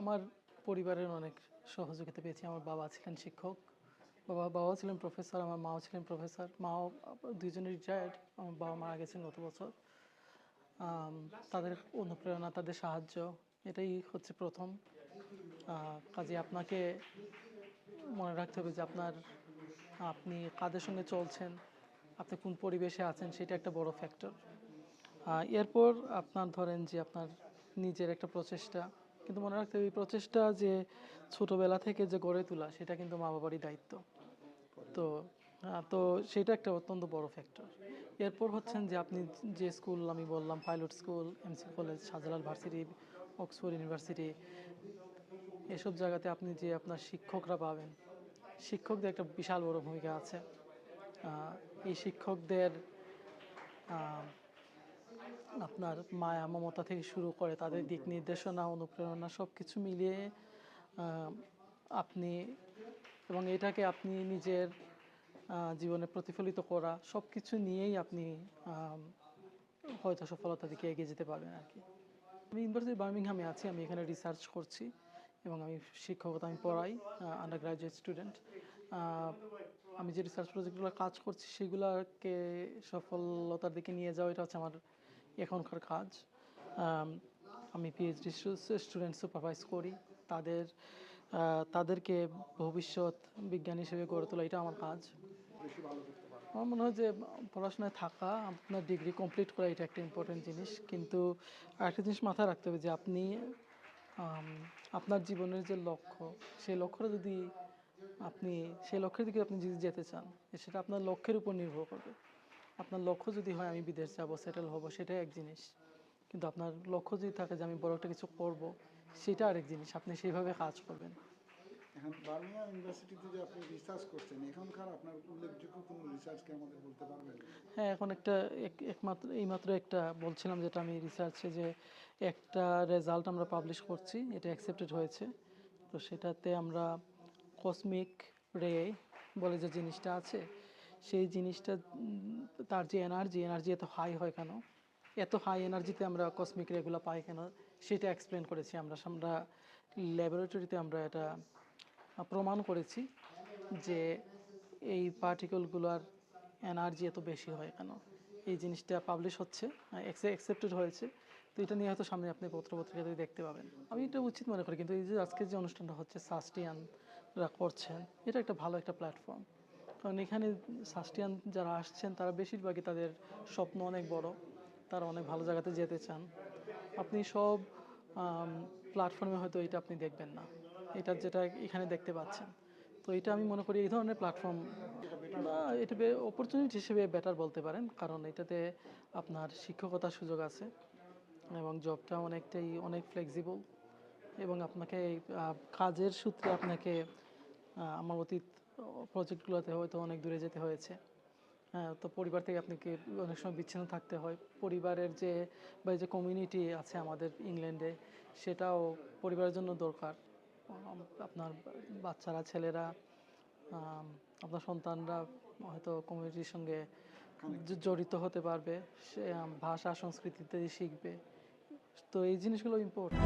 আমার পরিবারের অনেক সহযোগিতা পেয়েছি। আমার বাবা ছিলেন শিক্ষক, বাবাও ছিলেন প্রফেসর, আমার মাও ছিলেন প্রফেসর। মাও দুইজনে রিটায়ার্ড। আমার বাবা মারা গেছেন গত বছর। তাদের অনুপ্রেরণা, তাদের সাহায্য এটাই হচ্ছে প্রথম। কাজে আপনাকে মনে রাখতে হবে যে আপনি কাদের সঙ্গে চলছেন, আপনি কোন পরিবেশে আছেন, সেটা একটা বড় ফ্যাক্টর। এরপর আপনার ধরেন যে আপনার নিজের একটা প্রচেষ্টা, কিন্তু মনে রাখতে হবে এই প্রচেষ্টা যে ছোটবেলা থেকে যে গড়ে তোলা, সেটা কিন্তু মা বাবারই দায়িত্ব। তো তো সেটা একটা অত্যন্ত বড় ফ্যাক্টর। এরপর হচ্ছেন যে আপনি যে স্কুল আমি বললাম, pilot school, MC college, Shahjalal varsity, Oxford university, এসব জায়গাতে আপনি যে আপনার শিক্ষকরা পাবেন, শিক্ষকদের একটা বিশাল বড় ভূমিকা আছে। এই শিক্ষকদের আপনার মায়া মমতা থেকে শুরু করে তাদের দিক নির্দেশনা, অনুপ্রেরণা সব কিছু মিলিয়ে আপনি এবং এটাকে আপনি নিজের জীবনে প্রতিফলিত করা, সব কিছু নিয়েই আপনি হয়তো সফলতার দিকে এগিয়ে যেতে পারবেন আর কি। আমি ইউনিভার্সিটি বার্মিংহামে আছি, আমি এখানে রিসার্চ করছি এবং আমি শিক্ষকতা আমি পড়াই আন্ডার গ্রাজুয়েট স্টুডেন্ট। আমি যে রিসার্চ প্রজেক্টগুলো কাজ করছি সেগুলোকে সফলতার দিকে নিয়ে যাওয়া, এটা হচ্ছে আমার এখনকার কাজ। আমি পিএইচডি স্টুডেন্ট সুপারভাইজ করি, তাদেরকে ভবিষ্যৎ বিজ্ঞানী হিসেবে গড়ে তোলা, এটা আমার কাজ। আমার মনে হয় যে পড়াশোনায় থাকা, আপনার ডিগ্রি কমপ্লিট করা, এটা একটা ইম্পর্টেন্ট জিনিস, কিন্তু আরেকটা জিনিস মাথায় রাখতে হবে যে আপনি আপনার জীবনের যে লক্ষ্য, সেই লক্ষ্যটা যদি সেই লক্ষ্যের দিকে আপনি যদি যেতে চান, সেটা আপনার লক্ষ্যের উপর নির্ভর করবে। আপনার লক্ষ্য যদি হয় আমি বিদেশ যাব, সেটেল হব, সেটাই এক জিনিস। কিন্তু আপনার লক্ষ্য যদি থাকে যে আমি বড় একটা কিছু করব, সেটা আরেক জিনিস। আপনি সেইভাবে কাজ করবেন। এখন বার্মিংহাম ইউনিভার্সিটিতে যে আপনি রিসার্চ করছেন, এখনকার আপনার উল্লেখযোগ্য কোনো রিসার্চ কি আমাদের বলতে পারবেন? হ্যাঁ, এখন এইমাত্র একটা বলছিলাম, যেটা আমি রিসার্চে যে একটা রেজাল্ট আমরা পাবলিশ করছি, এটা অ্যাকসেপ্টেড হয়েছে। তো সেটাতে আমরা কসমিক রে বলে যে জিনিসটা আছে, সেই জিনিসটা তার যে এনার্জি এত হাই হয় কেন, এত হাই এনার্জিতে আমরা কসমিক রেগুলো পাই কেন, সেটা এক্সপ্লেন করেছি আমরা ল্যাবরেটরিতে আমরা এটা প্রমাণ করেছি যে এই পার্টিকেলগুলোর এনার্জি এত বেশি হয় কেন। এই জিনিসটা পাবলিশ হচ্ছে, অ্যাকসেপ্টেড হয়েছে। তো এটা নিয়ে হয়তো সামনে আপনি পত্রপত্রিকাতে দেখতে পাবেন। আমি এটা উচিত মনে করি, কিন্তু এই যে আজকে যে অনুষ্ঠানটা হচ্ছে সাস্টিয়ানরা করছেন, এটা একটা ভালো একটা প্ল্যাটফর্ম। কারণ এখানে সাস্টিয়ান যারা আসছেন, তারা বেশিরভাগই তাদের স্বপ্ন অনেক বড়, তারা অনেক ভালো জায়গাতে যেতে চান। আপনি সব প্ল্যাটফর্মে হয়তো এটা আপনি দেখবেন না, এটা যেটা এখানে দেখতে পাচ্ছেন। তো এটা আমি মনে করি এই ধরনের প্ল্যাটফর্ম এটা অপরচুনিটি হিসেবে বেটার বলতে পারেন, কারণ এটাতে আপনার শিক্ষকতার সুযোগ আছে এবং জবটা অনেক ফ্লেক্সিবল, এবং আপনাকে কাজের সূত্রে আপনাকে আমার অতীত প্রজেক্টগুলোতে হয়তো অনেক দূরে যেতে হয়েছে। হ্যাঁ, তো পরিবার থেকে আপনাকে অনেক সময় বিচ্ছিন্ন থাকতে হয়। পরিবারের যে কমিউনিটি আছে আমাদের ইংল্যান্ডে, সেটাও পরিবারের জন্য দরকার। আপনার বাচ্চারা, ছেলেরা, আপনার সন্তানরা হয়তো কমিউনিটির সঙ্গে জড়িত হতে পারবে, সে ভাষা সংস্কৃতি ইত্যাদি শিখবে। তো এই জিনিসগুলো ইম্পর্টেন্ট।